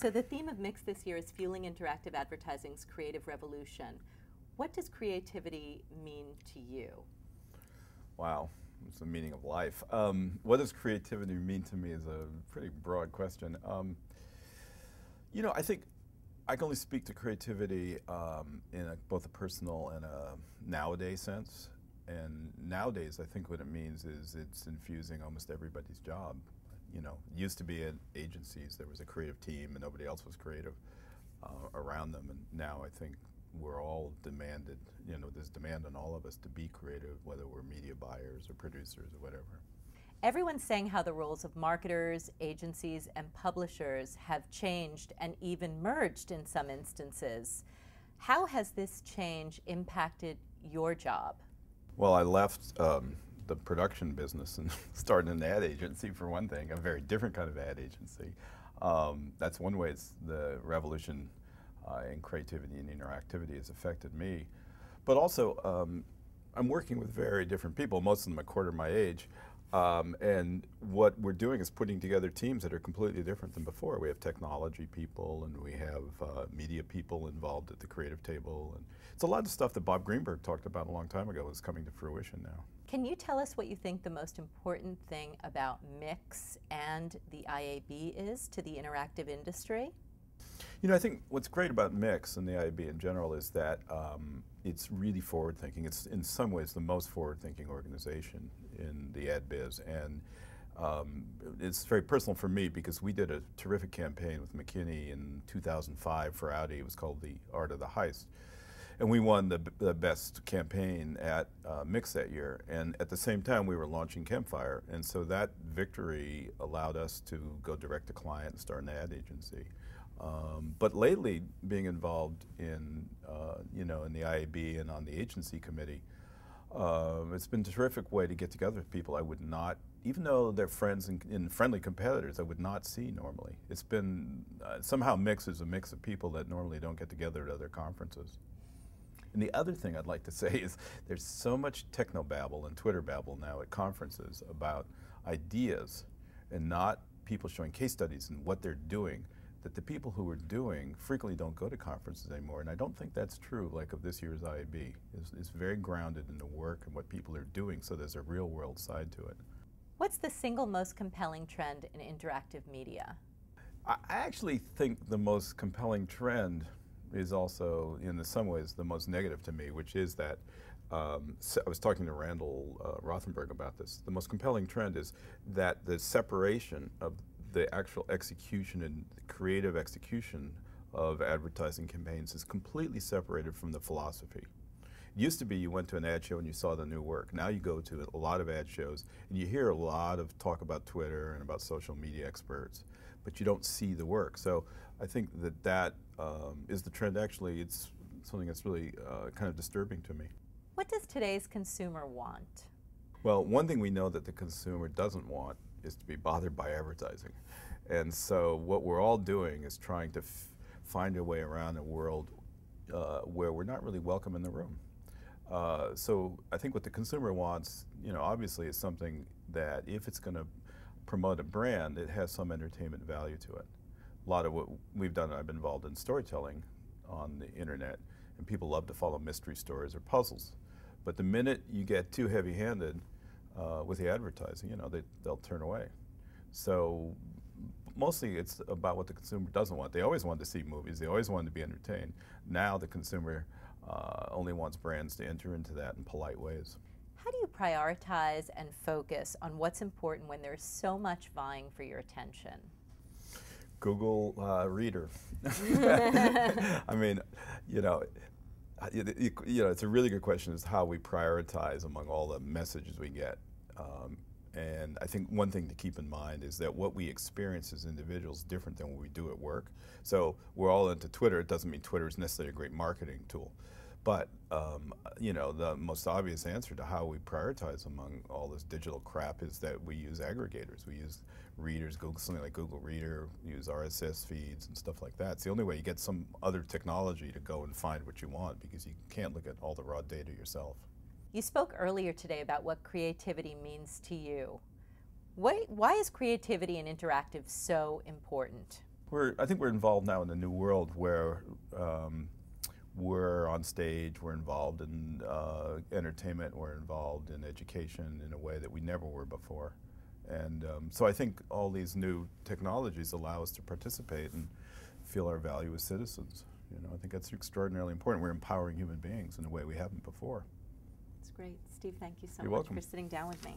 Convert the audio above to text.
So the theme of MIXX this year is Fueling Interactive Advertising's Creative Revolution. What does creativity mean to you? Wow, it's the meaning of life. What does creativity mean to me is a pretty broad question. You know, I think I can only speak to creativity in both a personal and a nowadays sense. And nowadays, I think what it means is it's infusing almost everybody's job. You know, it used to be at agencies, there was a creative team and nobody else was creative around them. And now I think we're all demanded, you know, there's demand on all of us to be creative, whether we're media buyers or producers or whatever. Everyone's saying how the roles of marketers, agencies, and publishers have changed and even merged in some instances. How has this change impacted your job? Well, I left the production business and started an ad agency, for one thing, a very different kind of ad agency. That's one way the revolution in creativity and interactivity has affected me. But also, I'm working with very different people, most of them a quarter my age, and what we're doing is putting together teams that are completely different than before. We have technology people and we have media people involved at the creative table. And it's a lot of stuff that Bob Greenberg talked about a long time ago is coming to fruition now. Can you tell us what you think the most important thing about MIXX and the IAB is to the interactive industry? You know, I think what's great about MIXX and the IAB in general is that it's really forward-thinking. It's in some ways the most forward-thinking organization in the ad biz, and it's very personal for me because we did a terrific campaign with McKinney in 2005 for Audi. It was called The Art of the Heist. And we won the best campaign at MIXX that year. And at the same time, we were launching Campfire. And so that victory allowed us to go direct to client and start an ad agency. But lately, being involved in, you know, in the IAB and on the agency committee, it's been a terrific way to get together with people I would not, even though they're friends and friendly competitors, I would not see normally. It's been, somehow MIXX is a mix of people that normally don't get together at other conferences. And the other thing I'd like to say is there's so much technobabble and Twitter babble now at conferences about ideas and not people showing case studies and what they're doing, that the people who are doing frequently don't go to conferences anymore. And I don't think that's true, like of this year's IAB. It's very grounded in the work and what people are doing, so there's a real world side to it. What's the single most compelling trend in interactive media? I actually think the most compelling trend is also, in some ways, the most negative to me, which is that, I was talking to Randall Rothenberg about this, the most compelling trend is that the separation of the actual execution and the creative execution of advertising campaigns is completely separated from the philosophy. It used to be you went to an ad show and you saw the new work. Now you go to a lot of ad shows and you hear a lot of talk about Twitter and about social media experts, but you don't see the work. So I think that is the trend. Actually, it's something that's really kind of disturbing to me. What does today's consumer want? Well, one thing we know that the consumer doesn't want is to be bothered by advertising. And so what we're all doing is trying to find a way around a world where we're not really welcome in the room. So I think what the consumer wants, you know, obviously is something that if it's going to promote a brand, it has some entertainment value to it. A lot of what we've done, I've been involved in storytelling on the internet, and people love to follow mystery stories or puzzles. But the minute you get too heavy-handed with the advertising, you know, they'll turn away. So mostly it's about what the consumer doesn't want. They always want to see movies. They always want to be entertained. Now the consumer only wants brands to enter into that in polite ways. How do you prioritize and focus on what's important when there's so much vying for your attention? Google Reader. I mean, you know, it's a really good question is how we prioritize among all the messages we get. And I think one thing to keep in mind is that what we experience as individuals is different than what we do at work. So we're all into Twitter. It doesn't mean Twitter is necessarily a great marketing tool. But you know, the most obvious answer to how we prioritize among all this digital crap is that we use aggregators. We use readers, something like Google Reader, we use RSS feeds and stuff like that. It's the only way you get some other technology to go and find what you want, because you can't look at all the raw data yourself. You spoke earlier today about what creativity means to you. Why is creativity and interactive so important? I think we're involved now in a new world where we're on stage, we're involved in entertainment, we're involved in education in a way that we never were before. And so I think all these new technologies allow us to participate and feel our value as citizens. You know, I think that's extraordinarily important. We're empowering human beings in a way we haven't before. That's great. Steve, thank you so You're much welcome. for sitting down with me.